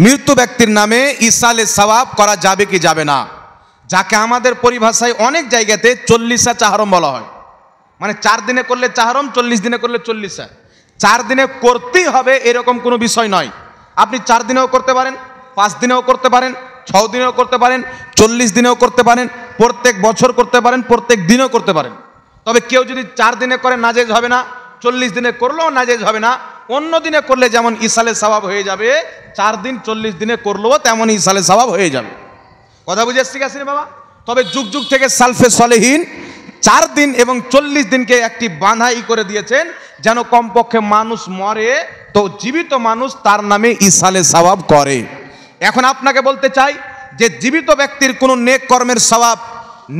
মৃত্যু ব্যক্তির নামে ইসালে সওয়াব করা যাবে কি যাবে না, যাকে আমাদের পরিভাষায় অনেক জায়গাতে 40 চাহরম বলা হয়। মানে 4 দিনে করলে চাহরম, 40 দিনে করলে 40। 4 দিনে করতেই হবে এরকম কোনো বিষয় নয়। আপনি 4 দিনেও করতে পারেন, 5 দিনেও করতে পারেন, 6 দিনেও করতে পারেন, 40 দিনেও করতে পারেন, প্রত্যেক বছর করতে পারেন, প্রত্যেক দিনেও করতে পারেন। তবে কেউ যদি 4 দিনে করে নাজেজ হবে না, 40 দিনে করলেও নাজেজ হবে না। অন্য দিনে করলে যেমন ইসালে সওয়াব হয়ে যাবে, 4 দিন 40 দিনে করলেও তেমনই ইসালে সওয়াব হয়ে যাবে। কথা বুঝে এসছি গেছেন বাবা? তবে যুগ যুগ থেকে সালফে সালেহিন 4 দিন এবং 40 দিনকে একটি বাঁধাই করে দিয়েছেন, যেন কমপক্ষে মানুষ মরে তো জীবিত মানুষ তার নামে ইসালে সওয়াব করে। এখন আপনাকে বলতে চাই যে জীবিত ব্যক্তির কোনো নেক কর্মের সওয়াব,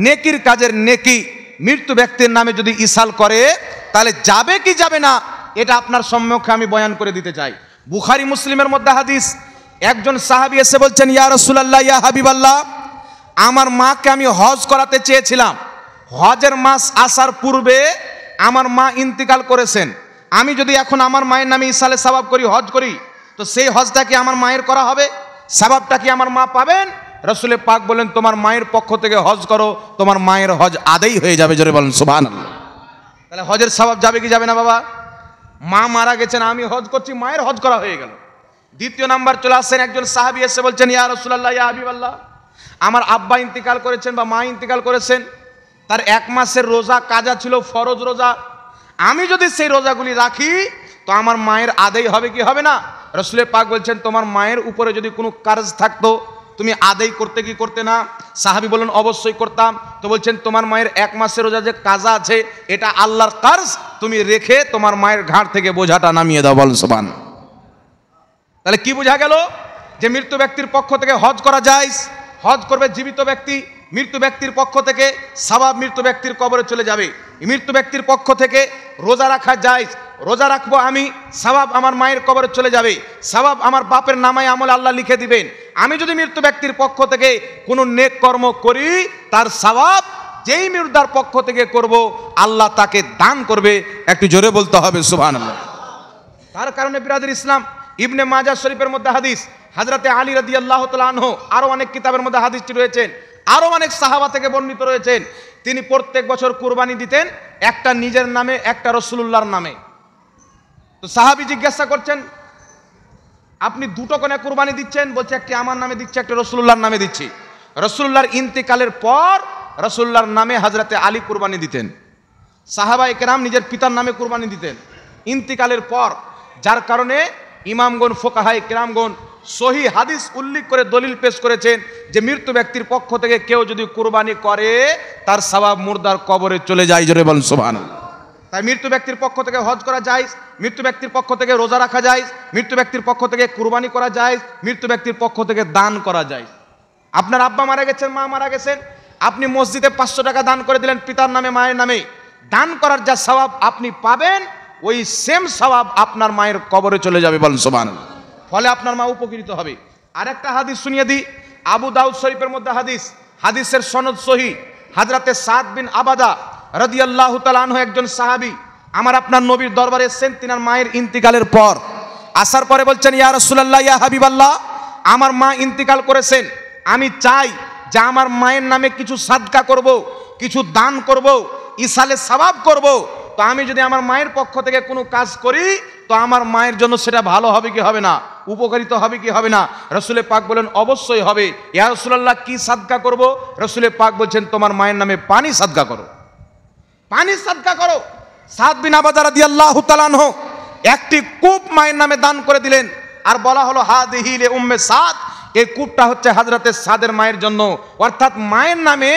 নেকির কাজের নেকি মৃত্যু ব্যক্তির নামে যদি ইসাল করে তাহলে যাবে কি যাবে না, এটা আপনার সম্মুখে আমি বয়ান করে দিতে চাই। বুখারী মুসলিমের মধ্যে হাদিস, একজন সাহাবী এসে বলছেন, ইয়া রাসূলুল্লাহ, ইয়া হাবিবাল্লাহ, আমার মাকে আমি হজ করাতে চেয়েছিলাম। হজের মাস আসার পূর্বে আমার মা ইন্তিকাল করেছেন। আমি যদি এখন আমার মায়ের নামে ইসালে সওয়াব করি, হজ করি, তো সেই হজটা কি আমার মায়ের করা হবে? সওয়াবটা কি আমার মা পাবেন? রাসূল পাক বলেন, তোমার মায়ের পক্ষ থেকে হজ করো, তোমার মায়ের হজ আদায় হয়ে যাবে। জোরে বলেন সুবহানাল্লাহ। তাহলে হজের সওয়াব যাবে কি যাবে না বাবা? মা মারা গেছেন, আমি হজ করছি, মায়ের হজ করা হয়ে গেল। দ্বিতীয় নাম্বার চলে আসছেন, একজন সাহাবী এসে বলছেন, ইয়া রাসূলুল্লাহ, ইয়া হাবিবাল্লাহ, আমার আব্বা ইন্তিকাল করেছেন বা মা ইন্তিকাল করেছেন, তার 1 মাসের রোজা কাজা ছিল, ফরজ রোজা। আমি যদি সেই রোজাগুলি রাখি তো আমার মায়ের আদায় হবে কি হবে না? রাসূল পাক বলছেন, তোমার মায়ের উপরে যদি কোনো কার্জ থাকতো তুমি আদায় করতে কি করতে না? সাহাবী বলেন, অবশ্যই করতাম। তো বলছেন, তোমার মায়ের 1 মাসের রোজা যে কাজা আছে, এটা আল্লাহর কার্জ, তুমি রেখে তোমার মায়ের ঘাড় থেকে বোঝাটা নামিয়ে দাও। বল সুবহান। তাহলে কি বোঝা গেল? যে মৃত্যু ব্যক্তির পক্ষ থেকে হজ করা যায়, হজ করবে জীবিত ব্যক্তি, মৃত্যু ব্যক্তির পক্ষ থেকে সওয়াব মৃত্যু ব্যক্তির কবরে চলে যাবে। মৃত্যু ব্যক্তির পক্ষ থেকে রোজা রাখা যায়, রোজা রাখবো আমি, সওয়াব আমার মায়ের কবরে চলে যাবে, সওয়াব আমার বাপের নামায় আমল আল্লাহ লিখে দিবেন। আমি যদি মৃত্যু ব্যক্তির পক্ষ থেকে কোনো নেক কর্ম করি, তার সওয়াব যেই মুর্দার পক্ষ থেকে করব আল্লাহ তাকে দান করবে। একটু জোরে বলতে হবে সুবহানাল্লাহ। তার কারণে বিরাদর ইসলাম, ইবনে মাজাহ শরীফের মধ্যে হাদিস, হযরতে আলী রাদিয়াল্লাহু তাআলা আনহু, আরো অনেক কিতাবের মধ্যে হাদিসটি রয়েছেন, আরো অনেক সাহাবা থেকে বর্ণিত রয়েছেন, তিনি প্রত্যেক বছর কুরবানি দিতেন, একটা নিজের নামে, একটা রাসূলুল্লাহর নামে। তো সাহাবী জিজ্ঞাসা করছেন, আপনি দুটো কোনে কুরবানি দিচ্ছেন? বলছে, একটি আমার নামে দিচ্ছি, একটা রাসূলুল্লাহর নামে দিচ্ছি। রাসূলুল্লাহর ইন্তিকালের পর রাসূলুল্লাহর নামে হযরতে আলী কুরবানি দিতেন। সাহাবায়ে কেরাম নিজের পিতার নামে কুরবানি দিতেন ইন্তিকালের পর। যার কারণে ইমামগণ, ফোকাহায়ে কেরামগণ সহি হাদিস উল্লেখ করে দলিল পেশ করেছেন যে মৃত্যু ব্যক্তির পক্ষ থেকে কেউ যদি কুরবানি করে তার সওয়াব মুর্দার কবরে চলে যায়। জোরে বলেন সুবহানাল্লাহ। তাই মৃত্যু ব্যক্তির পক্ষ থেকে হজ করা যায়, মৃত্যু ব্যক্তির পক্ষ থেকে রোজা রাখা যায়, মৃত্যু ব্যক্তির পক্ষ থেকে কুরবানি করা যায়, মৃত্যু ব্যক্তির পক্ষ থেকে দান করা যায়। আপনার আব্বা মারা গেছেন, মা মারা গেছেন, আপনি মসজিদে 500 টাকা দান করে দিলেন পিতার নামে, মায়ের নামে। দান করার যা সওয়াব আপনি পাবেন, ওই সেম সওয়াব আপনার মায়ের কবরে চলে যাবে। বলেন সুবহানাল্লাহ। ফলে আপনার মা উপকৃত হবে। আরেকটা হাদিস শুনিয়ে দিই, আবু দাউদ শরীফের মধ্যে হাদিস, হাদিসের সনদ সহি। হযরতে সাদ বিন আবাদা রাদিয়াল্লাহু তাআলা আনহু একজন সাহাবী, আমার আপনার নবীর দরবারে এসেছেন তিনার মায়ের ইন্তিকালের পর। আসার পরে বলছেন, ইয়া রাসূলুল্লাহ, ইয়া হাবিবাল্লাহ, আমার মা ইন্তিকাল করেছেন, আমি চাই যে আমার মায়ের নামে কিছু সাদকা করব, কিছু দান করব, ইসালে সওয়াব করব। তো আমি যদি আমার মায়ের পক্ষ থেকে কোনো কাজ করি তো আমার মায়ের জন্য সেটা ভালো হবে কি হবে না, উপকারিত হবে কি হবে না? রাসূল পাক বলেন, অবশ্যই হবে। ইয়া রাসূলুল্লাহ, কি সাদকা করব? রাসূল পাক বলছেন, তোমার মায়ের নামে পানি সাদকা করো, পানি সাদকা করো। সাদ বিন আবাদা রাদিয়াল্লাহু তাআলা আনহু একটি কূপ মায়ের নামে দান করে দিলেন, আর বলা হলো, হাদিহি লি উম্মে সাদ, এই কূপটা হচ্ছে হযরতে সাদের মায়ের জন্য। অর্থাৎ মায়ের নামে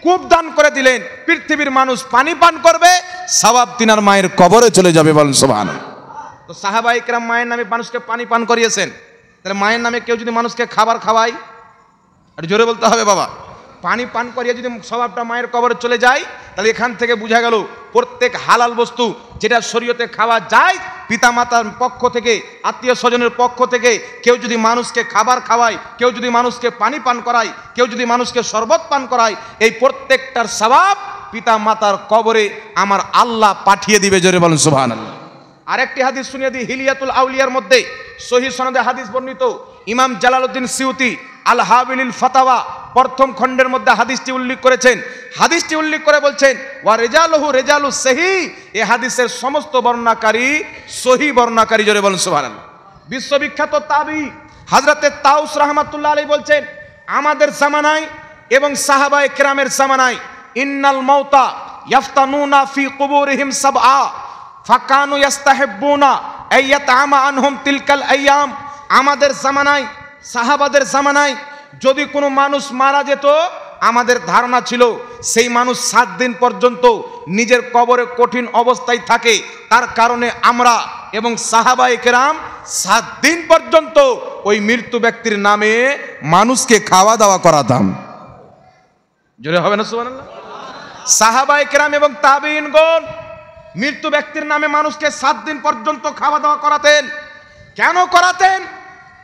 কূপ দান করে দিলেন, পৃথিবীর মানুষ পানি পান করবে, সওয়াব তিনার মায়ের কবরে চলে যাবে। বলেন সুবহানাল্লাহ। তো সাহাবায়ে কেরাম মায়ের নামে মানুষকে পানি পান করিয়েছেন। তাহলে মায়ের নামে কেউ যদি মানুষকে খাবার খাওয়ায়, আর জোরে বলতে হবে বাবা, পানি পান করিয়ে যদি সওয়াবটা মায়ের কবরে চলে যায়, তাহলে এখান থেকে বোঝা গেল প্রত্যেক হালাল বস্তু যেটা শরীয়তে খাওয়া যায়, পিতামাতার পক্ষ থেকে, আত্মীয় স্বজনের পক্ষ থেকে কেউ যদি মানুষকে খাবার খাওয়ায়, কেউ যদি মানুষকে পানি পান করায়, কেউ যদি মানুষকে শরবত পান করায়, এই প্রত্যেকটার সওয়াব পিতা মাতার কবরে আমার আল্লাহ পাঠিয়ে দিবে। জোরে বলেন সুবহানাল্লাহ। আরেকটি হাদিস শুনিয়ে দিই, হিলিয়াতুল আউলিয়ার মধ্যে সহিহ সনদে হাদিস বর্ণিত, ইমাম জালালউদ্দিন সিউতি আল হাবিলিল ফাতাওয়া প্রথম খণ্ডের মধ্যে হাদিসটি উল্লেখ করেছেন। হাদিসটি উল্লেখ করে বলছেন ওয়া রিজালুহু রিজালুস সহিহ, এই হাদিসের সমস্ত বর্ণনাকারী সহিহ বর্ণনাকারী, জোরে বলেন সুবহানাল্লাহ। বিশ্ববিখ্যাত তাবী হযরতে তাউস রাহমাতুল্লাহ আলাইহি বলছেন, আমাদের জামানায় এবং সাহাবায়ে কেরামের জামানায় ইন্নাল মাউতা ইয়াফতানুনা ফি কুবুরিহিম সাবআ ফাকানু ইস্তাহিব্বুনা আইয়াতআমা আনহুম তিলকাল আইয়াম। আমাদের জামানায়, সাহাবাদের জামানায় যদি কোনো মানুষ মারা যেত, আমাদের ধারণা ছিল সেই মানুষ 7 দিন পর্যন্ত নিজের কবরে কঠিন অবস্থায় থাকে। তার কারণে আমরা এবং সাহাবায়ে কেরাম 7 দিন পর্যন্ত ওই মৃত্যু ব্যক্তির নামে মানুষকে খাওয়া দাওয়া করাতাম। জোরে হবে না সুবহানাল্লাহ? সাহাবায়ে কেরাম এবং তাবেঈনগণ মৃত্যু ব্যক্তির নামে মানুষকে 7 দিন পর্যন্ত খাওয়া দাওয়া করাতেন। কেন করাতেন?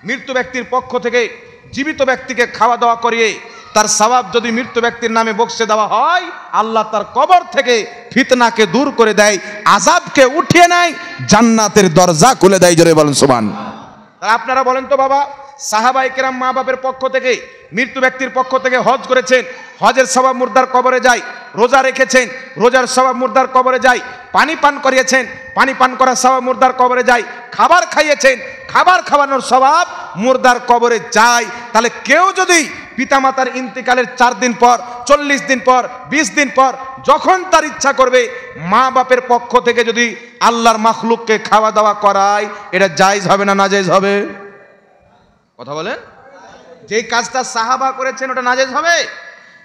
মৃত্যু ব্যক্তির পক্ষ থেকে জীবিত ব্যক্তিকে খাওয়া দাওয়া করিয়ে তার সওয়াব যদি মৃত্যু ব্যক্তির নামে বকশে দেওয়া হয়, আল্লাহ তার কবর থেকে ফিতনাকে দূর করে দেয়, আযাবকে উঠিয়ে নেয়, জান্নাতের দরজা খুলে দেয়। জোরে বলেন সুবহান। আপনারা বলেন তো বাবা, সাহাবায়ে কেরাম মা বাপের পক্ষ থেকে, মৃত্যু ব্যক্তির পক্ষ থেকে হজ করেছেন, হজের সওয়াব মুর্দার কবরে যায়। রোজা রেখেছেন, রোজার সওয়াব মুর্দার কবরে যায়। পানি পান করিয়েছেন, পানি পান করার সওয়াব মুর্দার কবরে যায়। খাবার খাইয়েছেন, খাবার খাওয়ানোর সওয়াব মুর্দার কবরে যায়। তাহলে কেউ যদি পিতামাতার ইন্তেকালের 4 দিন পর, 40 দিন পর, 20 দিন পর যখন তার ইচ্ছা করবে মা বাপের পক্ষ থেকে যদি আল্লাহর মাখলুককে খাওয়া দাওয়া করায়, এটা জায়েজ হবে না নাজায়েজ হবে? কথা বলেন। যেই কাজটা সাহাবা করেছেন ওটা নাজায়েজ হবে?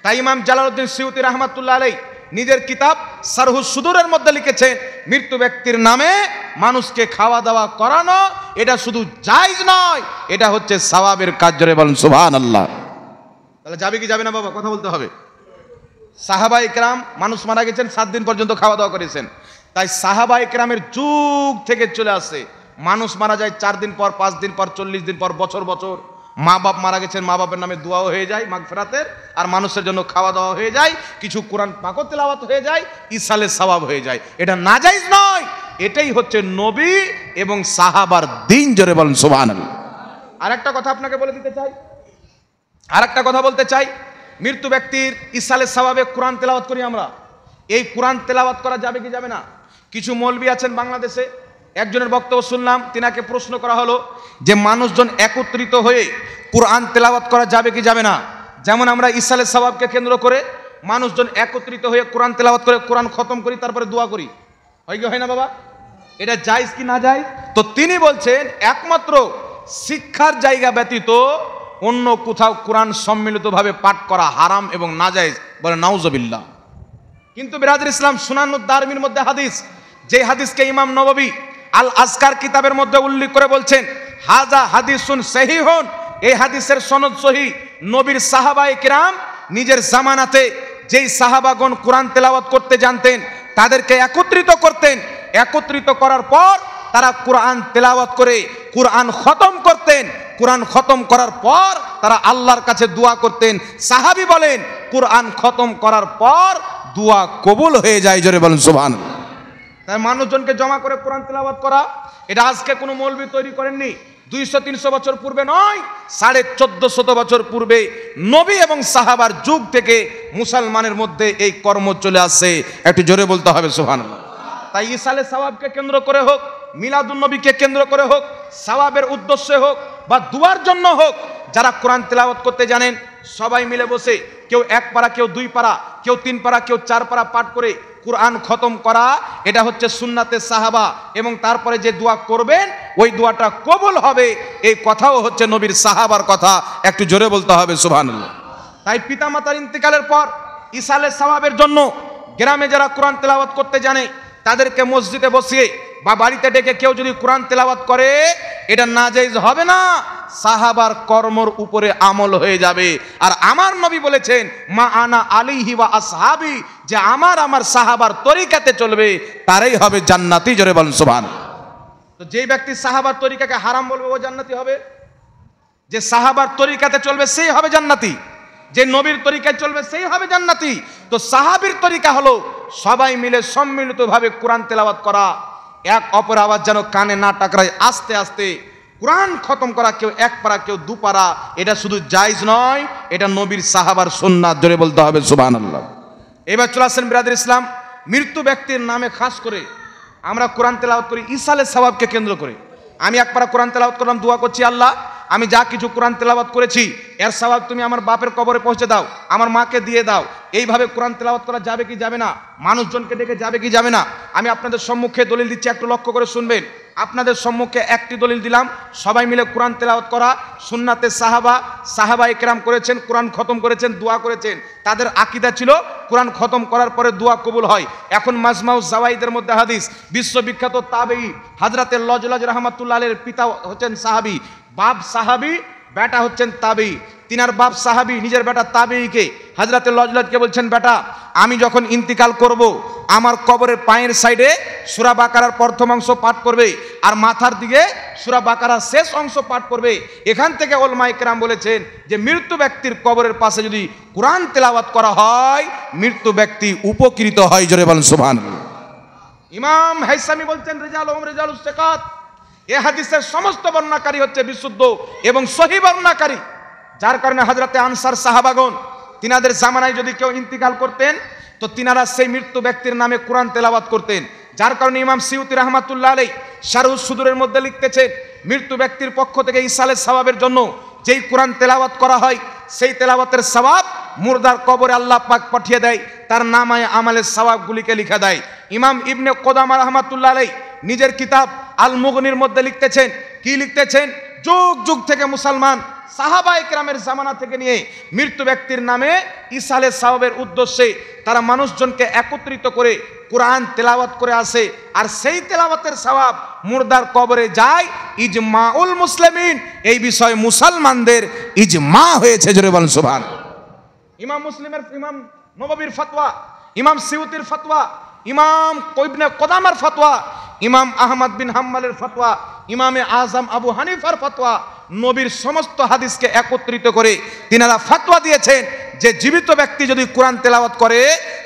তাই ইমাম জালালউদ্দিন সিউতি রাহমাতুল্লাহ আলাইহি নিজের কিতাব সারহুস সুদুরের মধ্যে লিখেছেন, মৃত্যু ব্যক্তির নামে মানুষকে খাওয়া দাওয়া করানো এটা শুধু জায়েজ নয়, এটা হচ্ছে সওয়াবের কাজ। জোরে বলেন সুবহানাল্লাহ। তাহলে যাবে কি যাবে না বাবা? কথা বলতে হবে। সাহাবায়ে কেরাম মানুষ মারা গেছেন 7 দিন পর্যন্ত খাওয়া দাওয়া করেছেন। তাই সাহাবায়ে কেরামের যুগ থেকে চলে আসে, মানুষ মারা যায় 4 দিন পর, 5 দিন পর, 40 দিন পর, বছর বছর। মা বাপ মারা গেছেন, মা বাপের নামে দোয়াও হয়ে যায় মাগফিরাতের, আর মানুষের জন্য খাওয়া দাওয়া হয়ে যায়, কিছু কোরআন পাক তেলাওয়াত হয়ে যায়, ইসালে সওয়াব হয়ে যায়। এটা নাজায়েজ নয়, এটাই হচ্ছে নবী এবং সাহাবার দিন। জোরে বলেন সুবহানাল্লাহ। আরেকটা কথা আপনাকে বলে দিতে চাই, আরেকটা কথা বলতে চাই, মৃত্যু ব্যক্তির ইসালে সওয়াবে কোরআন তেলাওয়াত করি আমরা। এই কোরআন তেলাওয়াত করা যাবে কি যাবে না? কিছু মৌলবি আছেন বাংলাদেশে, একজনের বক্তব্য শুনলাম, তিনাকে প্রশ্ন করা হলো যে মানুষজন একত্রিত হয়ে কোরআন তেলাওয়াত করা যাবে কি যাবে না? যেমন আমরা ইসালে সওয়াবকে কেন্দ্র করে মানুষজন একত্রিত হয়ে কোরআন তেলাওয়াত করে কোরআন খতম করি, তারপরে দোয়া করি, হয় কি হয় না বাবা? এটা জায়েজ কি না জায়েজ? তো তিনি বলছেন একমাত্র শিক্ষার জায়গা ব্যতীত অন্য কোথাও কোরআন সম্মিলিতভাবে পাঠ করা হারাম এবং নাজায়েজ। বলে নাউজুবিল্লাহ। কিন্তু বিরাদর ইসলাম সুনানুদ দারমির মধ্যে হাদিস, যে হাদিসকে ইমাম নববী আল আজকার কিতাবের মধ্যে উল্লেখ করে বলছেন হাজা হাদিসুন সহিহুন, এই হাদিসের সনদ সহিহ। নবীর সাহাবায়ে কেরাম নিজের জামানাতে যেই সাহাবাগণ কোরআন তেলাওয়াত করতে জানতেন তাদেরকে একত্রিত করতেন, একত্রিত করার পর তারা কোরআন তেলাওয়াত করে কোরআন খতম করতেন। কোরআন খতম করার পর তারা আল্লাহর কাছে দোয়া করতেন। সাহাবী বলেন কোরআন খতম করার পর দোয়া কবুল হয়ে যায়। জোরে বলেন সুবহানাল্লাহ। তাই মানুষজনকে জমা করে কোরআন তেলাওয়াত করা এটা আজকে কোনো মৌলবি তৈরি করেননি, 200-300 বছর পূর্বে নয়, 1450 বছর পূর্বে নবী এবং সাহাবার যুগ থেকে মুসলমানের মধ্যে এই কর্ম চলে আসছে। একটু জোরে বলতে হবে সুবহানাল্লাহ। তাই ইসালে সওয়াবকে কেন্দ্র করে হোক, মিলাদুন নবীকে কেন্দ্র করে হোক, সওয়াবের উদ্দেশ্যে হোক বা দুয়ার জন্য হোক, যারা কোরআন তেলাওয়াত করতে জানেন সবাই মিলে বসে কেউ 1 পারা, কেউ 2 পারা, কেউ 3 পারা, কেউ 4 পারা পাঠ করে কোরআন খতম করা, এটা হচ্ছে সুন্নাতে সাহাবা। এবং তারপরে যে দোয়া করবেন ওই দোয়াটা কবুল হবে, এই কথাও হচ্ছে নবীর সাহাবার কথা। একটু জোরে বলতে হবে সুবহানাল্লাহ। তাই পিতামাতার ইন্তেকালের পর ইসালে সওয়াবের জন্য গ্রামে যারা কোরআন তেলাওয়াত করতে জানে তাদেরকে মসজিদে বসিয়ে বা বাড়িতে ডেকে কেউ যদি কোরআন তেলাওয়াত করে এটা নাজায়েজ হবে না, সাহাবার কর্মর উপরে আমল হয়ে যাবে। আর আমার নবী বলেছেন মা আনা আলাইহি ওয়া আসহাবি, যে আমার সাহাবার তরিকাতে চলবে তারাই হবে জান্নাতি। জোরে বলেন সুবহানাল্লাহ। তো যেই ব্যক্তি সাহাবার তরিকাকে হারাম বলবে ও জান্নাতি হবে? যে সাহাবার তরিকাতে চলবে সেই হবে জান্নাতি, যে নবীর তরিকায় চলবে সেই হবে জান্নাতি। তো সাহাবীর তরিকা হলো সবাই মিলে সম্মিলিতভাবে কোরআন তেলাওয়াত করা, এক অপর আওয়াজ যেন কানে না টাকরায়, আস্তে আস্তে কোরআন খতম করা, কেউ এক পারা কেউ দু পারা, এটা শুধু জায়েজ নয়, এটা নবীর সাহাবার সুন্নাত, জোরে বলতে হবে সুবহানাল্লাহ। এবার চলে আসেন বিরাদর ইসলাম, মৃত্যু ব্যক্তির নামে খাস করে আমরা কোরআন তেলাওয়াত করি ইসালের সওয়াবকে কেন্দ্র করে। আমি এক পারা কোরআন তেলাওয়াত করলাম, দোয়া করছি, আল্লাহ আমি যা কিছু কোরআন তেলাওয়াত করেছি এর সওয়াব তুমি আমার বাপের কবরে পৌঁছে দাও, আমার মাকে দিয়ে দাও। এইভাবে কোরআন তেলাওয়াত করা যাবে কি যাবে না? মানুষজনকে ডেকে যাবে কি যাবে না? আমি আপনাদের সম্মুখে দলিল দিচ্ছি, একটু লক্ষ্য করে শুনবেন। আপনাদের সম্মুখে একটি দলিল দিলাম, সবাই মিলে কোরআন তেলাওয়াত করা সুন্নাতে সাহাবা ইকরাম করেছেন, কোরআন খতম করেছেন, দোয়া করেছেন। তাদের আকীদা ছিল কোরআন খতম করার পরে দোয়া কবুল হয়। এখন মাজমাউ জাওয়াইদের মধ্যে হাদিস, বিশ্ববিখ্যাত তাবেঈ হযরতে লজলজ রাহমাতুল্লাহ আলাইহির পিতা হচ্ছেন সাহাবী, বাপ সাহাবী, বেটা হচ্ছেন তাবেঈ। তিনার বাপ সাহাবী, নিজের বেটা তাবেঈকে হযরতে লজলজকে বলছেন, বেটা আমি যখন ইন্তিকাল করব আমার কবরের পায়ের সাইডে সূরা বাকারার প্রথম অংশ পাঠ করবে আর মাথার দিকে সূরা বাকারার শেষ অংশ পাঠ করবে। এখান থেকে উলামায়ে কেরাম বলেছেন যে মৃত্যু ব্যক্তির কবরের পাশে যদি কোরআন তেলাওয়াত করা হয় মৃত্যু ব্যক্তি উপকৃত হয়, জোরে বলেন সুবহানাল্লাহ। ইমাম হাইসামি বলছেন রিজালুহুম রিজালুস সিকাত, এই হাদিসের সমস্ত বর্ণনাকারী হচ্ছে বিশুদ্ধ এবং সহিহ বর্ণনাকারী, যার কারণে হযরতে আনসার সাহাবাগণ তিনাদের জামানায় যদি কেউ ইন্তিকাল করতেন তো তিনারা সেই মৃত্যু ব্যক্তির নামে কোরআন তেলাওয়াত করতেন। যার কারণে ইমাম সিউতি রাহমাতুল্লাহ আলাইহি শারহুস সুদুরের মধ্যে লিখতেছেন, মৃত্যু ব্যক্তির পক্ষ থেকে ইসালের সওয়াবের জন্য যেই কোরআন তেলাওয়াত করা হয় সেই তেলাওয়াতের সওয়াব মুর্দার কবরে আল্লাহ পাক পাঠিয়ে দেয়, তার নামায়ে আমালের সওয়াবগুলিকে লিখে দেয়। ইমাম ইবনে কুদামা রাহমাতুল্লাহ আলাইহি নিজের কিতাব আল মুগনির মধ্যে লিখতেছেন, কি লিখতেছেন, যুগ যুগ থেকে মুসলমান সাহাবা ইকরামের জামানা থেকে নিয়ে মৃত্যু ব্যক্তির নামে ইসালের সওয়াবের উদ্দেশ্যে তারা মানুষজনকে একত্রিত করে কোরআন তেলাওয়াত করে আসে, আর সেই তেলাওয়াতের সওয়াব মুর্দার কবরে যায়। ইজমাউল মুসলিমিন, এই বিষয়ে মুসলমানদের ইজমা হয়েছে, জোরে বলেন সুবহানাল্লাহ। ইমাম মুসলিমের, ইমাম নববীর ফতোয়া, ইমাম সিউতির ফতোয়া, ইমাম ইবনে কুদামার ফতোয়া, ইমাম আহমদ বিন হাম্বলের ফতোয়া, ইমামে আজম আবু হানিফার ফতোয়া, নবীর সমস্ত হাদিসকে একত্রিত করে তিনারা ফতোয়া দিয়েছেন যে জীবিত ব্যক্তি যদি কোরআন তেলাওয়াত করে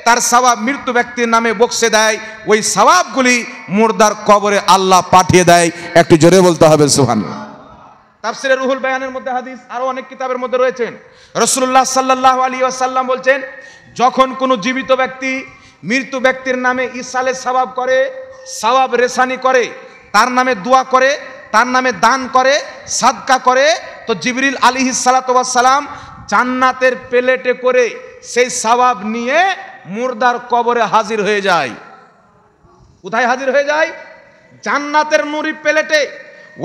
তার সওয়াব মৃত্যু ব্যক্তির নামে বক্সে দেয়, ওই সওয়াবগুলি মুর্দার কবরে আল্লাহ পাঠিয়ে দেয়। একটু জোরে বলতে হবে সুবহানাল্লাহ। তাফসীরে রুহুল বায়ানের মধ্যে হাদিস, আরো অনেক কিতাবের মধ্যে রয়েছেন। রাসূলুল্লাহ সাল্লাল্লাহু আলাইহি ওয়াসাল্লাম বলছেন, যখন কোনো জীবিত ব্যক্তি মৃত্যু ব্যক্তির নামে ইসালের সওয়াব করে, সওয়াব রেসানি করে, তার নামে দোয়া করে, তার নামে দান করে, সাদকা করে, তো জিবরিল আলাইহিস সালাতু ওয়াস সালাম জান্নাতের প্লেটে করে সেই সওয়াব নিয়ে মুর্দার কবরে হাজির হয়ে যায়। কোথায় হাজির হয়ে যায়? জান্নাতের নুরি প্লেটে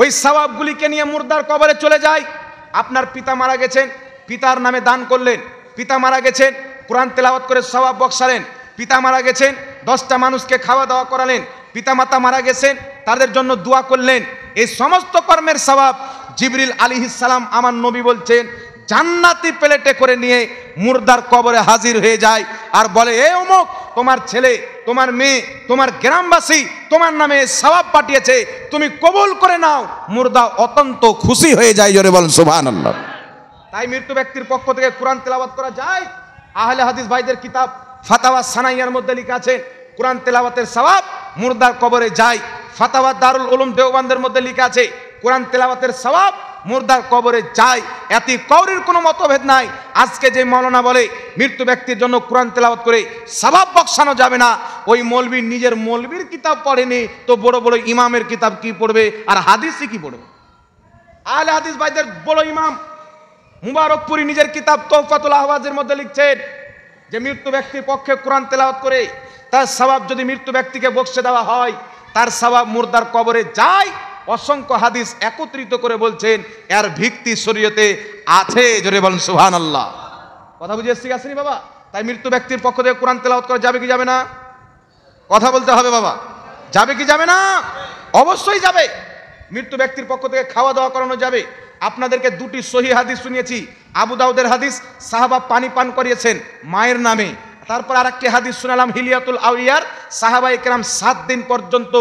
ওই সওয়াবগুলিকে নিয়ে মুর্দার কবরে চলে যায়। আপনার পিতা মারা গেছেন, পিতার নামে দান করলেন, পিতা মারা গেছেন কোরআন তেলাওয়াত করে সওয়াব বক্সালেন, পিতা মারা গেছেন 10টা মানুষকে খাওয়া দাওয়া করালেন, পিতামাতা মারা গেছেন তাদের জন্য দোয়া করলেন, এই সমস্ত কর্মের সওয়াব জিবরিল আলাইহিস সালাম আমার নবী বলছেন জান্নাতি প্লেটে করে নিয়ে মুর্দার কবরে হাজির হয়ে যায় আর বলে, এ অমুক, তোমার ছেলে, তোমার মেয়ে, তোমার গ্রামবাসী তোমার নামে সওয়াব পাঠিয়েছে, তুমি কবুল করে নাও। মুর্দা অত্যন্ত খুশি হয়ে যায়, জোরে বলেন সুবহানাল্লাহ। তাই মৃত্যু ব্যক্তির পক্ষ থেকে কোরআন তেলাওয়াত করা যায়। আহলে হাদিস ভাইদের কিতাব ফাতাওয়া সানাইয়ার মধ্যে লেখা আছে কোরআন তেলাওয়াতের সওয়াব মুর্দার কবরে যায়। ফাতাওয়া দারুল উলুম দেওবন্দের মধ্যে লেখা আছে কোরআন তেলাওয়াতের সওয়াব মুর্দার কবরে যায়। এতে কওরির কোনো মতভেদ নাই। আজকে যে মাওলানা বলে মৃত্যু ব্যক্তির জন্য কোরআন তেলাওয়াত করে সওয়াব বক্সানো যাবে না, ওই মৌলবী নিজের মৌলবীর কিতাব পড়েনি তো বড় বড় ইমামের কিতাব কি পড়বে আর হাদিসই কি পড়বে? আহলে হাদিস ভাইদের বড় ইমাম মুবারকপুরি নিজের কিতাব তোহফাতুল আহওয়াজের মধ্যে লিখছেন যে মৃত্যু ব্যক্তির পক্ষে কোরআন তেলাওয়াত করে তার সওয়াব যদি মৃত্যু ব্যক্তিকে বক্সে দেওয়া হয় তার সওয়াব মুর্দার কবরে যায়। অসংখ্য হাদিস একত্রিত করে বলছেন এর ভিত্তি শরীয়তে আছে, জোরে বলেন সুবহানাল্লাহ। কথা বুঝে এসছি আসেনি বাবা? তাই মৃত্যু ব্যক্তির পক্ষ থেকে কোরআন তেলাওয়াত করা যাবে কি যাবে না? কথা বলতে হবে বাবা, যাবে কি যাবে না? অবশ্যই যাবে। মৃত্যু ব্যক্তির পক্ষ থেকে খাওয়া দাওয়া করানো যাবে। আপনাদেরকে দুটি সহিহ হাদিস শুনিয়েছি। আবু দাউদের হাদিস, সাহাবা পানি পান করিয়েছেন মায়ের নামে। তারপর আরেকটি হাদিস শুনালাম হিলিয়াতুল আউলিয়ার, সাহাবা ইকরাম 7 দিন পর্যন্ত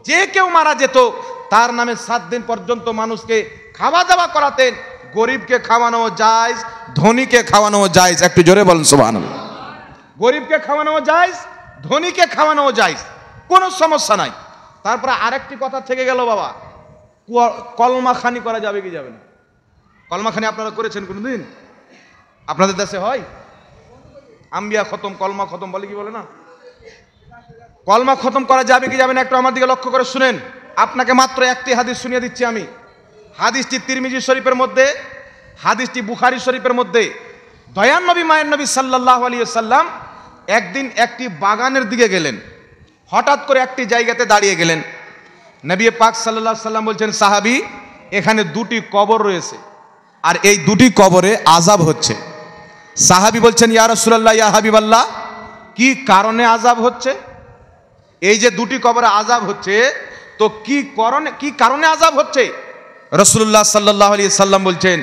যে কেউ মারা যেত তার নামে 7 দিন পর্যন্ত মানুষকে খাওয়া দাওয়া করাতেন। গরিবকে খাওয়ানো জায়েজ, ধনীকে খাওয়ানো জায়েজ। একটু জোরে বলেন সুবহানাল্লাহ। গরিবকে খাওয়ানো জায়েজ, ধনীকে খাওয়ানো জায়েজ, কোনো সমস্যা নাই। তারপরে আরেকটি কথা থেকে গেল বাবা, কলমাখানি করা যাবে কি যাবে না? কলমাখানি আপনারা করেছেন কোনোদিন? আপনাদের দেশে হয়? আম্বিয়া খতম, কলমা খতম বলে, কি বলে না? কলমা খতম করা যাবে কি যাবে না একটু আমার দিকে লক্ষ্য করে শুনেন। আপনাকে মাত্র একটি হাদিস শুনিয়ে দিচ্ছি আমি। হাদিসটি তিরমিজি শরীফের মধ্যে, হাদিসটি বুখারী শরীফের মধ্যে। দয়ার নবী মায়ের নবী সাল্লাল্লাহু আলাইহি ওয়াসাল্লাম একদিন একটি বাগানের দিকে গেলেন। হঠাৎ করে একটি জায়গাতে দাঁড়িয়ে গেলেন। নবী পাক সাল্লাল্লাহু আলাইহি ওয়াসাল্লাম বলছেন, সাহাবী, এখানে দুটি কবর রয়েছে আর এই দুটি কবরে আযাব হচ্ছে। সাহাবী বলছেন, ইয়া রাসূলুল্লাহ, ইয়া হাবিবাল্লাহ, কি কারণে আযাব হচ্ছে? এই যে দুটি কবরে আযাব হচ্ছে, তো কি কারণে আযাব হচ্ছে? রাসূলুল্লাহ সাল্লাল্লাহু আলাইহি সাল্লাম বলছেন,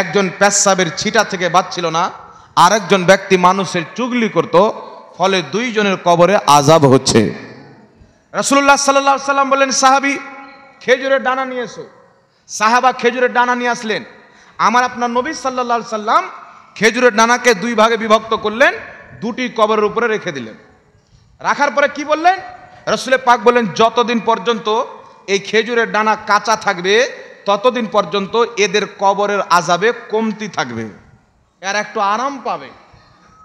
একজন পেশাবের ছিটা থেকে বাঁচছিল না, আরেকজন ব্যক্তি মানুষের চুগলি করত, ফলে দুইজনের কবরে আযাব হচ্ছে। রাসূলুল্লাহ সাল্লাল্লাহু আলাইহি সাল্লাম বললেন, সাহাবী, খেজুরের ডানা নিয়ে এসো। সাহাবা খেজুরের ডানা নিয়ে আসলেন। আপনার নবী সাল্লাল্লাহু আলাইহি সাল্লাম খেজুরের ডানাকে দুই ভাগে বিভক্ত করলেন, দুটি কবরের উপরে রেখে দিলেন। রাখার পরে কি বললেন? রাসূল পাক বললেন, যতদিন পর্যন্ত এই খেজুরের ডানা কাঁচা থাকবে ততদিন পর্যন্ত এদের কবরের আযাবে কমতি থাকবে, এর একটু আরাম পাবে।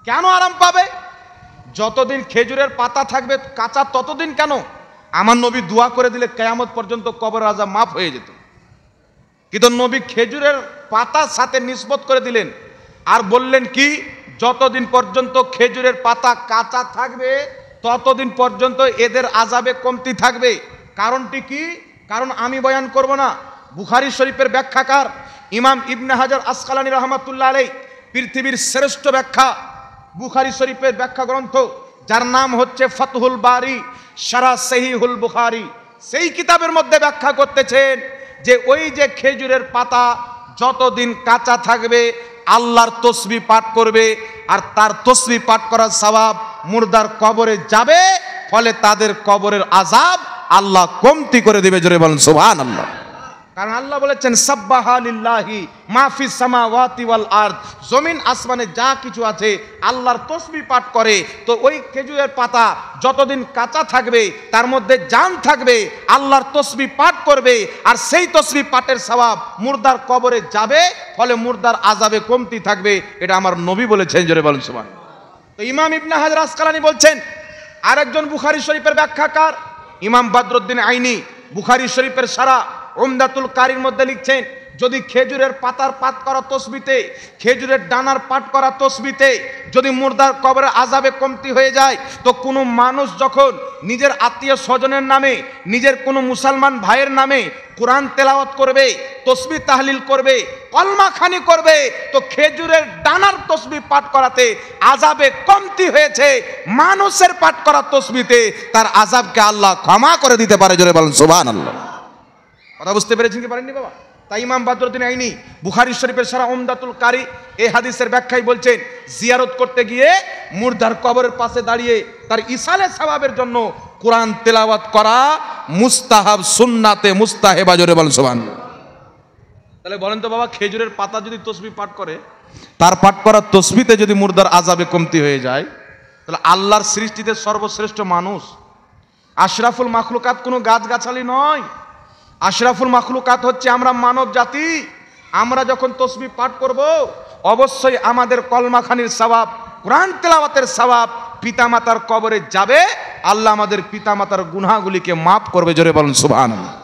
কেন আরাম পাবে? যতদিন খেজুরের পাতা থাকবে কাঁচা ততদিন কেন? আমার নবী দোয়া করে দিলে কিয়ামত পর্যন্ত কবরের আযাব মাফ হয়ে যেত। কিন্তু নবী খেজুরের পাতার সাথে নিসবত করে দিলেন আর বললেন কি, যতদিন পর্যন্ত খেজুরের পাতা কাঁচা থাকবে ততদিন পর্যন্ত এদের আযাবে কমতি থাকবে। কারণটি কি? কারণ আমি বয়ান করব না। বুখারী শরীফের ব্যাখ্যাকার ইমাম ইবনে হাজার আসকালানী রাহমাতুল্লাহ আলাইহি পৃথিবীর শ্রেষ্ঠ ব্যাখ্যা, বুখারী শরীফের ব্যাখ্যা গ্রন্থ, যার নাম হচ্ছে ফাতহুল বারি শারহ সহিহুল বুখারী, সেই কিতাবের মধ্যে ব্যাখ্যা করতেছেন যে ওই যে খেজুরের পাতা যতদিন কাঁচা থাকবে আল্লাহর তসবিহ পাঠ করবে, আর তার তসবিহ পাঠ করার সওয়াব মুর্দার কবরে যাবে, ফলে তাদের কবরের আযাব আল্লাহ কমতি করে দেবে। জোরে বলেন সুবহানাল্লাহ। কারণ আল্লাহ বলেছেন, সাব্বাহা লিল্লাহি মা ফিস সামাওয়াতি ওয়াল আরদ, জমিন আসমানে যা কিছু আছে আল্লাহর তসবিহ পাঠ করে। তো ওই খেজুরের পাতা যতদিন কাঁচা থাকবে তার মধ্যে জান থাকবে, আল্লাহর তসবিহ পাঠ করবে, আর সেই তসবিহ পাঠের সওয়াব মুর্দার কবরে যাবে, ফলে মুর্দার আযাবে কমতি থাকবে। এটা আমার নবী বলেছেন। জোরে বলেন সুবহানাল্লাহ। তো ইমাম ইবনে হাজার আসকালানী বলছেন, আরেকজন বুখারী শরীফের ব্যাখ্যাকার ইমাম বদরুদ্দিন আইনি বুখারী শরীফের সারা উমদাতুল কারীর মধ্যে লিখছেন, যদি খেজুরের পাতার পাঠ করা তসবিতে, খেজুরের ডানার পাঠ করা তসবিতে যদি মুর্দার কবরে আযাবে কমতি হয়ে যায়, তো কোনো মানুষ যখন নিজের আত্মীয় স্বজনের নামে, নিজের কোনো মুসলমান ভাইয়ের নামে কোরআন তেলাওয়াত করবে, তসবিহ তাহলিল করবে, কলমাখানি করবে, তো খেজুরের ডানার তসবিহ পাঠ করাতে আযাবে কমতি হয়েছে, মানুষের পাঠ করা তসবিতে তার আযাবকে আল্লাহ ক্ষমা করে দিতে পারে। জোরে বলেন সুবহানাল্লাহ। কথা বুঝতে পেরেছেন কি পারেননি বাবা? তাই ইমাম বদরুদ্দিন আইনি বুখারী শরীফের সারা উমদাতুল কারী এই হাদিসের ব্যাখ্যায় বলছেন, জিয়ারত করতে গিয়ে মুর্দার কবরের পাশে দাঁড়িয়ে তার ইসালে সওয়াবের জন্য কোরআন তেলাওয়াত করা মুস্তাহাব, সুন্নাতে মুস্তাহেবা। জোরে বলেন সুবহানাল্লাহ। তাহলে বলেন তো বাবা, খেজুরের পাতা যদি তসবিহ পাঠ করে, তার পাঠ করা তসবিতে যদি মুর্দার আযাবে কমতি হয়ে যায়, তাহলে আল্লাহর সৃষ্টিতে সর্বশ্রেষ্ঠ মানুষ, আশরাফুল মাখলুকাত কোনো গাছগাছালি নয়, আশরাফুল মাখলুকাত হচ্ছে আমরা মানব জাতি। আমরা যখন তসবিহ পাঠ করব, অবশ্যই আমাদের কলমাখানির সওয়াব, কোরআন তেলাওয়াতের সওয়াব পিতামাতার কবরে যাবে, আল্লাহ আমাদের পিতামাতার গুনাহগুলিকে মাফ করবে। জোরে বলেন সুবহানাল্লাহ।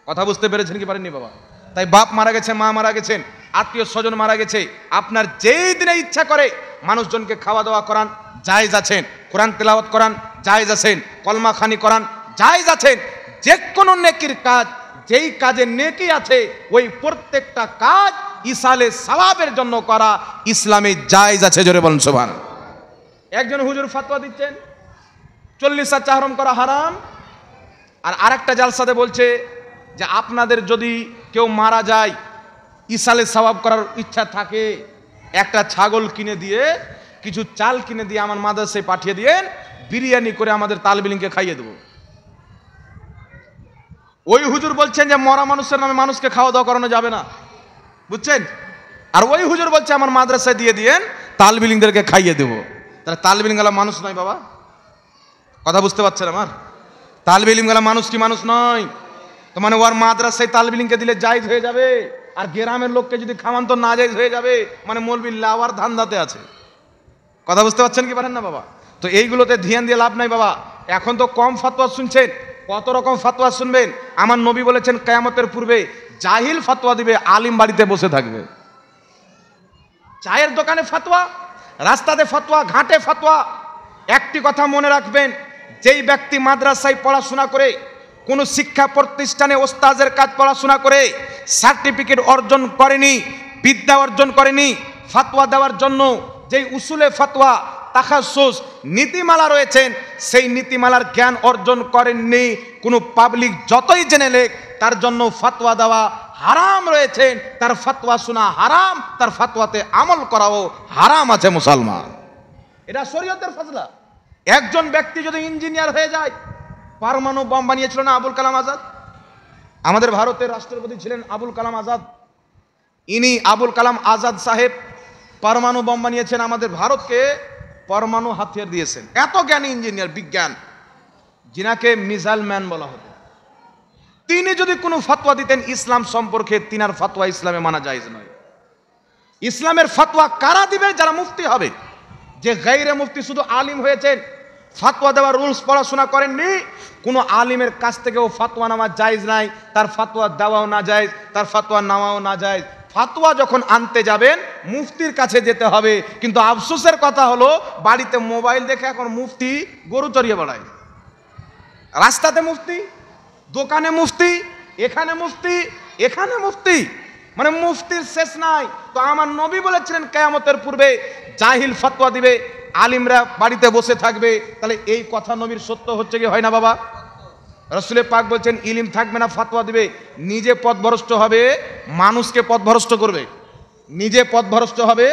কথা বুঝতে পেরেছেন কি পারেননি বাবা? তাই বাপ মারা গেছে, মা মারা গেছেন, আত্মীয় স্বজন মারা গেছে, আপনার যেই দিনে ইচ্ছা করে মানুষজনকে খাওয়া দাওয়া করান, জায়েজ আছেন, কোরআন তেলাওয়াত করান, জায়েজ আছেন, কলমাখানি করান, জায়েজ আছেন। যে কোনো নেকির কাজ, যেই কাজে নেকি আছে, ওই প্রত্যেকটা কাজ ইসালে সওয়াবের জন্য করা ইসলামে জায়েজ আছে। জোরে বলেন সুবহানাল্লাহ। একজন হুজুর ফতোয়া দিচ্ছেন 40 চাহরম করা হারাম, আর আরেকটা জালসাতে বলছে যে আপনাদের যদি কেউ মারা যায়, ইসালে সওয়াব করার ইচ্ছা থাকে, একটা ছাগল কিনে দিয়ে, কিছু চাল কিনে দিয়ে আমার মাদ্রাসায় পাঠিয়ে দিয়েন, বিরিয়ানি করে আমাদের তালবিলিংকে খাইয়ে দেবো। ওই হুজুর বলছেন যে মরা মানুষের নামে মানুষকে খাওয়া দাওয়া করানো যাবে না, বুঝছেন? আর ওই হুজুর বলছে আমার মাদ্রাসায় দিয়ে দিয়েন, তালবিলিংদেরকে খাইয়ে দেবো। তাহলে তালবিলিং গেলা মানুষ নয় বাবা? কথা বুঝতে পারছেন আমার? তালবিলিং গেলা মানুষ কি মানুষ নয়? তো মানে ওর মাদ্রাসায় তালবিলিংকে দিলে জায়েজ হয়ে যাবে, আর গ্রামের লোককে যদি খাওয়ান তো না জায়েজ হয়ে যাবে, মানে মৌলবি লাওয়ার ধান্দাতে আছে। কথা বুঝতে পারছেন কি পারেন না বাবা? তো এইগুলোতে ধ্যান দিয়ে লাভ নাই বাবা। এখন তো কম ফাতোয়া শুনছেন, কত রকম ফাতোয়া শুনবেন। আমার নবী বলেছেন কিয়ামতের পূর্বে জাহিল ফাতোয়া দিবে, আলিম বাড়িতে বসে থাকবে। চায়ের দোকানে ফাতোয়া, রাস্তাতে ফাতোয়া, ঘাটে ফাতোয়া। একটি কথা মনে রাখবেন, যেই ব্যক্তি মাদ্রাসায় পড়াশোনা করে, কোনো শিক্ষা প্রতিষ্ঠানে ওস্তাদের কাজ পড়াশোনা করে সার্টিফিকেট অর্জন করেনি, বিদ্যা অর্জন করেনি, ফাতোয়া দেওয়ার জন্য যেই উসুলে ফাতোয়া, তাখাসুস, নীতিমালা রয়েছেন, সেই নীতিমালার জ্ঞান অর্জন করেননি, কোনো পাবলিক যতই জেনে লেখ তার জন্য ফাতোয়া দেওয়া হারাম রয়েছেন, তার ফাতোয়া শোনা হারাম, তার ফাতোয়াতে আমল করাও হারাম আছে মুসলমান। এটা শরীয়তের ফজলা। একজন ব্যক্তি যদি ইঞ্জিনিয়ার হয়ে যায়, পারমাণু বম বানিয়েছিল না আবুল কালাম আজাদ, আমাদের ভারতের রাষ্ট্রপতি ছিলেন আবুল কালাম আজাদ। ইনি আবুল কালাম আজাদ সাহেব পরমাণু বম বানিয়েছেন, আমাদের ভারতকে পরমাণু হাতিয়ার দিয়েছেন। এত জ্ঞানী ইঞ্জিনিয়ার, বিজ্ঞান, যিনাকে মিসাইল ম্যান বলা হতো। তিনি যদি কোনো ফতোয়া দিতেন ইসলাম সম্পর্কে, তিনার ফতোয়া ইসলামে মানা জায়েজ নয়। ইসলামের ফতোয়া কারা দিবে? যারা মুফতি হবে। যে গায়রে মুফতি শুধু আলিম হয়েছেন, ফতোয়া দেওয়ার রুলস পড়াশোনা করেননি, কোনো আলিমের কাছ থেকেও ফতোয়া নেওয়া জায়েজ নাই, তার ফতোয়া দেওয়াও না জায়েজ, তার ফতোয়া নেওয়াও না জায়েজ। ফতোয়া যখন আনতে যাবেন মুফতির কাছে যেতে হবে। কিন্তু আফসোসের কথা হলো, বাড়িতে মোবাইল দেখে এখন মুফতি গরু চড়িয়ে বেড়ায়। রাস্তাতে মুফতি, দোকানে মুফতি, এখানে মুফতি, এখানে মুফতি, মানে মুফতির শেষ নাই। তো আমার নবী বলেছিলেন কিয়ামতের পূর্বে জাহিল ফতোয়া দিবে, আলিমরা বাড়িতে বসে থাকবে। তাহলে এই কথা নবীর সত্য হচ্ছে কি হয় না বাবা? রাসূল পাক বলছেন ইলম থাকবে না, ফতোয়া দিবে, নিজে পথভ্রষ্ট হবে, মানুষকে পথভ্রষ্ট করবে। নিজে পথভ্রষ্ট হবে,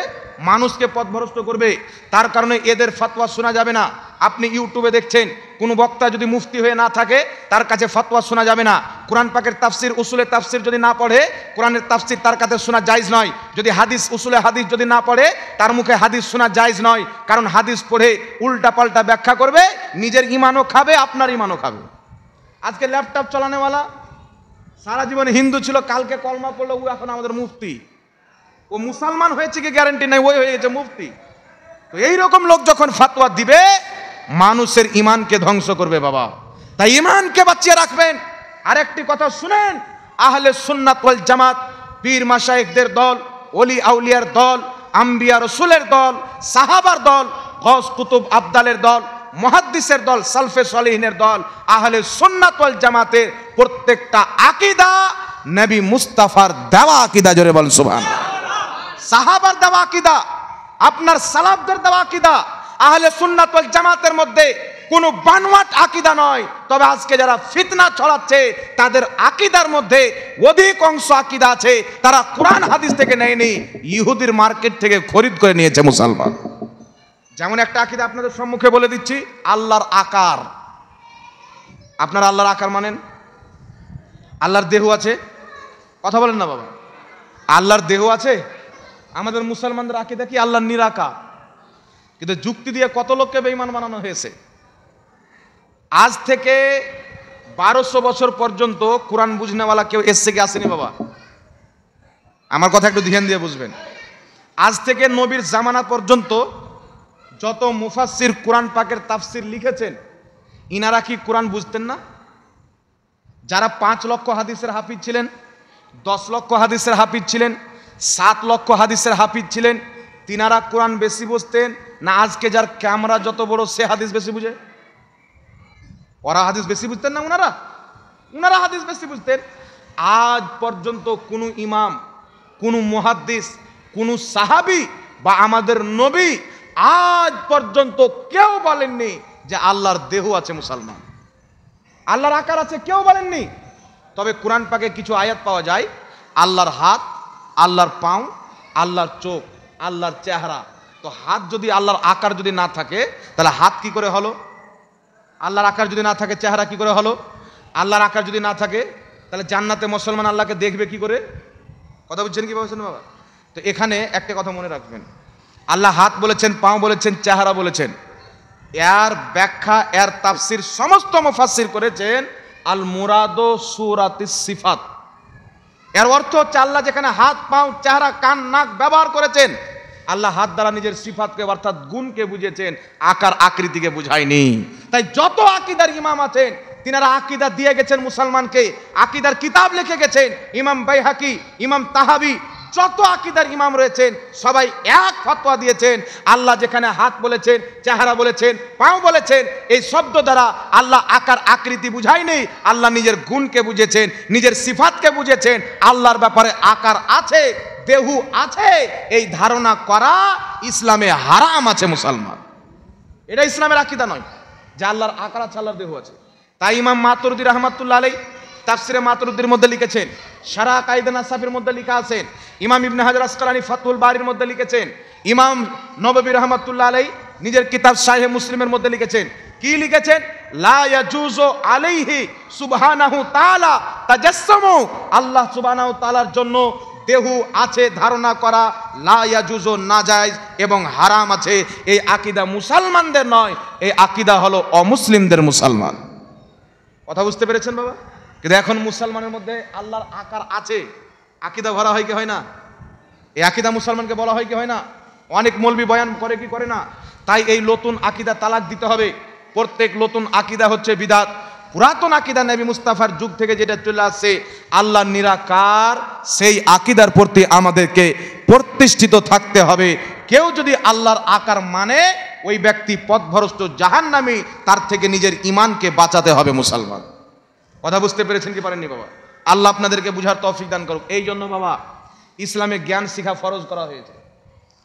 মানুষকে পথভ্রষ্ট করবে। তার কারণে এদের ফতোয়া শোনা যাবে না। আপনি ইউটিউবে দেখছেন, কোনো বক্তা যদি মুফতি হয়ে না থাকে তার কাছে ফতোয়া শোনা যাবে না। কোরআন পাকের তাফসির, উসুলে তাফসির যদি না পড়ে, কোরআনের তাফসির তার কাছে শোনা জায়েজ নয়। যদি হাদিস, উসুলে হাদিস যদি না পড়ে, তার মুখে হাদিস শোনা জায়েজ নয়। কারণ হাদিস পড়ে উল্টা পাল্টা ব্যাখ্যা করবে, নিজের ইমানও খাবে, আপনার ইমানও খাবে। আজকে ল্যাপটপ চালানোওয়ালা সারা জীবনে হিন্দু ছিল, কালকে কলমা পড়লো, ও এখন আমাদের মুফতি। ও মুসলমান হয়েছে কি গ্যারান্টি নাই, ওই হয়ে গেছে মুফতি। তো এইরকম লোক যখন ফতোয়া দিবে, মানুষের ইমানকে ধ্বংস করবে বাবা। তাই ইমানকে বাঁচিয়ে রাখবেন। আরেকটি কথা শুনেন, আহলে সুন্নাত ওয়াল জামাত, পীর মাশায়েখদের দল, ওলি আউলিয়ার দল, আম্বিয়া রসুলের দল, সাহাবার দল, গস কুতুব আবদালের দল, মুহাদ্দিসের দল, সালফে সালিহিনের দল, আহলে সুন্নাত ওয়াল জামাতের প্রত্যেকটা আকীদা নবী মুস্তাফার দেওয়া আকীদা। জোরে বলেন সুবহানাল্লাহ। সাহাবার দেওয়া আকীদা, আপনার সালাফদের দেওয়া আকীদা। আহলে সুন্নাত ওয়াল জামাতের মধ্যে কোনো বানোয়াট আকীদা নয়। তবে আজকে যারা ফিতনা ছড়াচ্ছে, তাদের আকীদার মধ্যে অধিকাংশ আকীদা আছে তারা কোরআন হাদিস থেকে নেয়নি, ইহুদির মার্কেট থেকে খরিদ করে নিয়েছে মুসলমান। যেমন একটা আকীদা আপনাদের সম্মুখে বলে দিচ্ছি, আল্লাহর আকার। আপনারা আল্লাহর আকার মানেন? আল্লাহর দেহ আছে? কথা বলেন না বাবা। আল্লাহর দেহ আছে? আমাদের মুসলমানদের আকীদা কি আল্লাহর নিরাকার। কিন্তু যুক্তি দিয়ে কত লোককে বেঈমান বানানো হয়েছে। আজ থেকে 1200 বছর পর্যন্ত কোরআন বুঝনেওয়ালা কেউ এসছে কি আসেনি বাবা? আমার কথা একটু ধ্যান দিয়ে বুঝবেন। আজ থেকে নবীর জামানা পর্যন্ত যত মুফাসসির কোরআন পাকের তাফসির লিখেছেন, ইনারা কি কোরআন বুঝতেন না? যারা 5 লক্ষ হাদিসের হাফিজ ছিলেন, 10 লক্ষ হাদিসের হাফিজ ছিলেন, 7 লক্ষ হাদিসের হাফিজ ছিলেন, তিনারা কোরআন বেশি বুঝতেন না আজকে যার ক্যামেরা যত বড় সে হাদিস বেশি বুঝে? ওরা হাদিস বেশি বুঝতেন না? উনারা হাদিস বেশি বুঝতেন। আজ পর্যন্ত কোনো ইমাম, কোনো মুহাদ্দিস, কোনো সাহাবী বা আমাদের নবী আজ পর্যন্ত কেউ বলেননি যে আল্লাহর দেহ আছে মুসলমান, আল্লাহর আকার আছে, কেউ বলেননি। তবে কোরআন পাকে কিছু আয়াত পাওয়া যায়, আল্লাহর হাত, আল্লাহর পাও, আল্লাহর চোখ, আল্লাহর চেহারা। তো হাত যদি আল্লাহর আকার যদি না থাকে, তাহলে হাত কি করে হলো? আল্লাহর আকার যদি না থাকে, চেহারা কি করে হলো? আল্লাহর আকার যদি না থাকে, তাহলে জান্নাতে মুসলমান আল্লাহকে দেখবে কি করে? কথা বুঝছেন কি বলছেন বাবা? তো এখানে একটা কথা মনে রাখবেন, আল্লাহ হাত বলেছেন, পাও বলেছেন, চেহারা বলেছেন, এর ব্যাখ্যা, এর তাফসির সমস্ত মুফাসসির করেছেন আল মুরাদো সূরাতিস সিফাত। এর অর্থ হচ্ছে আল্লাহ যেখানে হাত, পাও, চেহারা, কান, নাক ব্যবহার করেছেন, আল্লাহ হাত দ্বারা নিজের সিফাতকে অর্থাৎ গুণকে বুঝিয়েছেন, আকার আকৃতিকে বুঝায়নি। তাই যত আকীদার ইমাম আছেন তিনারা আকীদা দিয়ে গেছেন মুসলমানকে, আকীদার কিতাব লিখে গেছেন। ইমাম বাইহাকি, ইমাম তাহাবি, যত আকীদার ইমাম রয়েছেন সবাই এক ফতোয়া দিয়েছেন, আল্লাহ যেখানে হাত বলেছেন, চেহারা বলেছেন, পাও বলেছেন, এই শব্দ দ্বারা আল্লাহ আকার আকৃতি বুঝায়নি, আল্লাহ নিজের গুণকে বুঝেছেন, নিজের সিফাতকে বুঝেছেন। আল্লাহর ব্যাপারে আকার আছে, দেহু আছে, এই ধারণা করা ইসলামে হারাম আছে মুসলমান। এটা ইসলামের আকীদা নয় যে আল্লাহর আকার আছে, আল্লাহর দেহু আছে। তাই ইমাম মাতুরিদি রাহমাতুল্লাহ আলাইহি তাফসিরে মাতুরিদির মধ্যে লিখেছেন, শারা কায়দা নাসাফের মধ্যে লেখা আছেন, ইমাম ইবনে হাজার আসকালানি ফাতহুল বারির মধ্যে লিখেছেন, ইমাম নববী রাহমাতুল্লাহ আলাইহি নিজের কিতাব সাহিহ মুসলিমের মধ্যে লিখেছেন। কি লিখেছেন? লা ইয়াজুজু আলাইহি সুবহানাহু তাআলা তাজাসসুমু, আল্লাহ সুবহানাহু তাআলার জন্য দেহু আছে ধারণা করা লা ইয়াজুজু নাজায়েজ এবং হারাম আছে। এই আকীদা মুসলমানদের নয়, এই আকীদা হলো অমুসলিমদের মুসলমান। কথা বুঝতে পেরেছেন বাবা? কিন্তু এখন মুসলমানের মধ্যে আল্লাহর আকার আছে, আকীদা ভরা হয় কি হয় না? এই আকীদা মুসলমানকে বলা হয় কি হয় না? অনেক মৌলবি বয়ান করে কি করে না? তাই এই নতুন আকীদা তালাক দিতে হবে। প্রত্যেক নতুন আকীদা হচ্ছে বিদআত। পুরাতন আকীদা নবী মুস্তাফার যুগ থেকে যেটা চলে আসছে আল্লাহ নিরাকার, সেই আকীদার প্রতি আমাদেরকে প্রতিষ্ঠিত থাকতে হবে। কেউ যদি আল্লাহর আকার মানে ওই ব্যক্তি পথভ্রষ্ট জাহান্নামী, তার থেকে নিজের ঈমানকে বাঁচাতে হবে মুসলমান। কথা বুঝতে পেরেছেন কি পারেননি বাবা? আল্লাহ আপনাদেরকে বুঝার তৌফিক দান করুক। এই জন্য বাবা ইসলামে জ্ঞান শিখা ফরজ করা হয়েছে।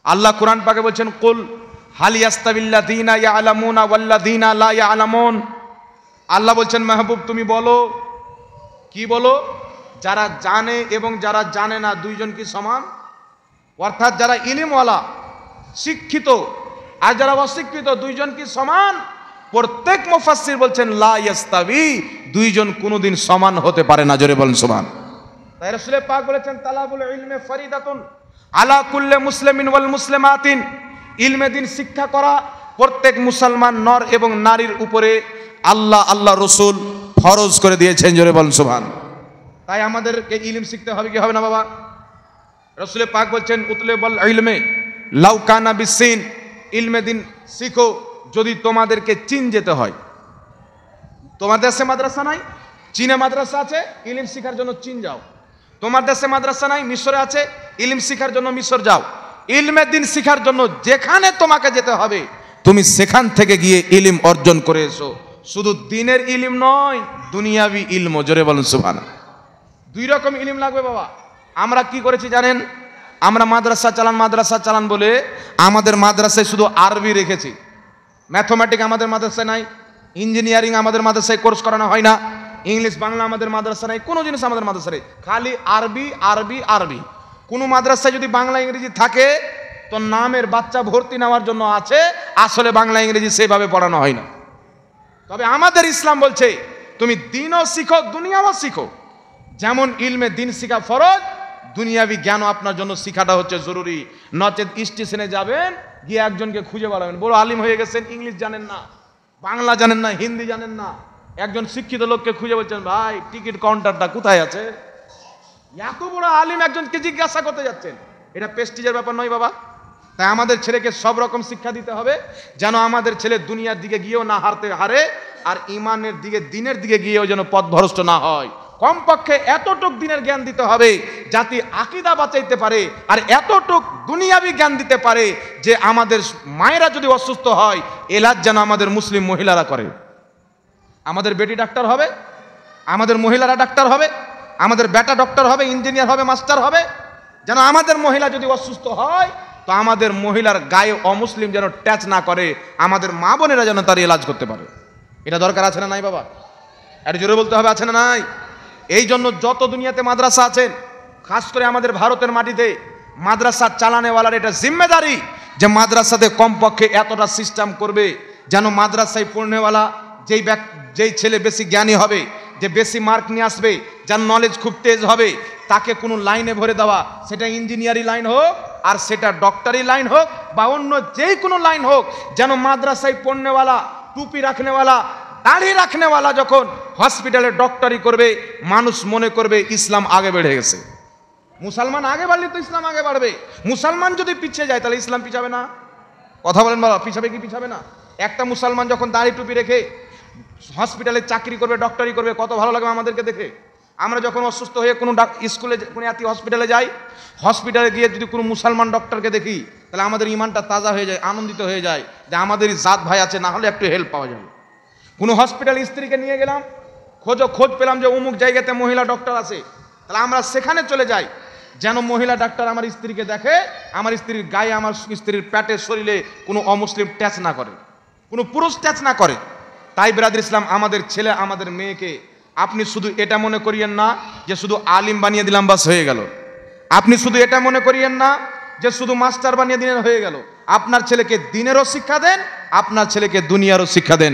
আল্লাহ কোরআন পাকে বলছেন, কুল হাল ইয়াস্তাবিল্লাযীনা ইয়ালামুনা ওয়াল্লাযীনা লা ইয়ালামুন। আল্লাহ বলছেন মাহবুব তুমি বলো, কি বলো? যারা জানে এবং যারা জানে না দুইজন কি সমান? অর্থাৎ যারা ইলমওয়ালা শিক্ষিত আর যারা অশিক্ষিত দুইজন কি সমান? প্রত্যেক মুফাসসির বলছেন লা ইয়াস্তাবি, দুইজন কোনোদিন সমান হতে পারে না। জোরে বলেন সুবহান। তাই রাসূল পাক বলেছেন তালাবুল ইলমে ফরিদাতুন আলা কুল্লি মুসলিমিন ওয়াল মুসলিমাতিন, ইলমে দিন শিক্ষা করা প্রত্যেক মুসলমান নর এবং নারীর উপরে আল্লাহ রসুল ফরজ করে দিয়েছেন। জোরে বলেন সুবহান। তাই আমাদেরকে ইলম শিখতে হবে কি হবে না বাবা? রাসূল পাক বলছেন উতলুবুল ইলমে লাউ কানা বিসিন, ইলমে দিন শিখো যদি তোমাদেরকে চীন যেতে হয়। তোমার দেশে মাদ্রাসা নাই, চীনে মাদ্রাসা আছে, ইলম শিখার জন্য চীন যাও। তোমার দেশে মাদ্রাসা নাই, মিশরে আছে, ইলম শিখার জন্য মিশর যাও। ইলমে দিন শিখার জন্য যেখানে তোমাকে যেতে হবে তুমি সেখান থেকে গিয়ে ইলম অর্জন করে এসো। শুধু দিনের ইলম নয়, দুনিয়াবি ইলম। জোরে বলুন সুবহানাল্লাহ। দুই রকম ইলম লাগবে বাবা। আমরা কি করেছি জানেন? আমরা মাদ্রাসা চালান বলে আমাদের মাদ্রাসায় শুধু আরবি রেখেছি। ম্যাথমেটিক্স আমাদের মাদ্রাসায় নাই, ইঞ্জিনিয়ারিং আমাদের মাদ্রাসায় কোর্স করানো হয় না, ইংলিশ বাংলা আমাদের মাদ্রাসা নাই, কোনো জিনিস আমাদের মাদ্রাসা নেই, খালি আরবি আরবি আরবি। কোনো মাদ্রাসায় যদি বাংলা ইংরেজি থাকে তো নামের বাচ্চা ভর্তি নেওয়ার জন্য আছে, আসলে বাংলা ইংরেজি সেভাবে পড়ানো হয় না। তবে আমাদের ইসলাম বলছে তুমি দিনও শিখো দুনিয়াও শিখো। যেমন ইলমে দিন শিখা ফরজ, দুনিয়াবি জ্ঞানও আপনার জন্য শিখাটা হচ্ছে জরুরি। নচেত স্টেশনে যাবেন, গিয়ে একজনকে খুঁজে বেড়াবেন, বড় আলিম হয়ে গেছেন, ইংলিশ জানেন না, বাংলা জানেন না, হিন্দি জানেন না, একজন শিক্ষিত লোককে খুঁজে বলছেন ভাই টিকিট কাউন্টারটা কোথায় আছে? এত বড় আলিম একজনকে জিজ্ঞাসা করতে যাচ্ছেন, এটা প্রেস্টিজের ব্যাপার নয় বাবা। তাই আমাদের ছেলেকে সব রকম শিক্ষা দিতে হবে যেন আমাদের ছেলে দুনিয়ার দিকে গিয়েও না হারে, আর ইমানের দিকে দিনের দিকে গিয়েও যেন পথভ্রষ্ট না হয়। কমপক্ষে এতটুক দিনের জ্ঞান দিতে হবে যাতে আকীদা বাঁচাইতে পারে, আর এতটুক দুনিয়াবি জ্ঞান দিতে পারে যে আমাদের মায়েরা যদি অসুস্থ হয় এলাজ যেন আমাদের মুসলিম মহিলারা করে। আমাদের বেটি ডাক্তার হবে, আমাদের মহিলারা ডাক্তার হবে, আমাদের বেটা ডক্টর হবে, ইঞ্জিনিয়ার হবে, মাস্টার হবে। যেন আমাদের মহিলা যদি অসুস্থ হয় তো আমাদের মহিলার গায়ে অমুসলিম যেন ট্যাচ না করে, আমাদের মা বোনেরা যেন তার এলাজ করতে পারে। এটা দরকার আছে না নাই বাবা? এটা জোরে বলতে হবে, আছে না নাই? এই জন্য যত দুনিয়াতে মাদ্রাসা আছেন, খাস করে আমাদের ভারতের মাটিতে মাদ্রাসা চালানেওয়ালার এটা জিম্মেদারি যে মাদ্রাসাতে কমপক্ষে এতটা সিস্টেম করবে যেন মাদ্রাসায় পড়নেওয়ালা যেই ছেলে বেশি জ্ঞানী হবে, যে বেশি মার্ক নিয়ে আসবে, যার নলেজ খুব তেজ হবে, তাকে কোনো লাইনে ভরে দেওয়া, সেটা ইঞ্জিনিয়ারিং লাইন হোক আর সেটা ডক্টরি লাইন হোক বা অন্য যেই কোনো লাইন হোক, যেন মাদ্রাসায় পড়নেওয়ালা, টুপি রাখনেওয়ালা, দাড়ি রাখনেওয়ালা যখন হসপিটালে ডক্টরি করবে, মানুষ মনে করবে ইসলাম আগে বেড়ে গেছে। মুসলমান আগে বাড়লে তো ইসলাম আগে বাড়বে। মুসলমান যদি পিছিয়ে যায় তাহলে ইসলাম পিছাবে না? কথা বলেন বাবা, পিছাবে কি পিছাবে না? একটা মুসলমান যখন দাড়ি টুপি রেখে হসপিটালে চাকরি করবে, ডক্টরি করবে, কত ভালো লাগবে আমাদেরকে দেখে। আমরা যখন অসুস্থ হয়ে কোনো স্কুলে কোনো হসপিটালে যাই, হসপিটালে গিয়ে যদি কোনো মুসলমান ডক্টরকে দেখি তাহলে আমাদের ইমানটা তাজা হয়ে যায়, আনন্দিত হয়ে যায় যে আমাদেরই জাত ভাই আছে, না হলে একটু হেল্প পাওয়া যাবে। কোনো হসপিটালে স্ত্রীকে নিয়ে গেলাম, খোঁজ পেলাম যে অমুক জায়গাতে মহিলা ডক্টর আছে, তাহলে আমরা সেখানে চলে যাই যেন মহিলা ডাক্তার আমার স্ত্রীকে দেখে, আমার স্ত্রীর গায়ে, আমার স্ত্রীর পেটে, শরীরে কোনো অমুসলিম টাচ না করে, কোনো পুরুষ টাচ না করে। তাই বিরাদর ইসলাম, আমাদের ছেলে আমাদের মেয়েকে আপনি শুধু এটা মনে করিয়েন না যে শুধু আলিম বানিয়ে দিলাম বাস হয়ে গেল। আপনি শুধু এটা মনে করিয়েন না যে শুধু মাস্টার বানিয়ে দিলেন হয়ে গেল। আপনার ছেলেকে দিনেরও শিক্ষা দেন, আপনার ছেলেকে দুনিয়ারও শিক্ষা দেন।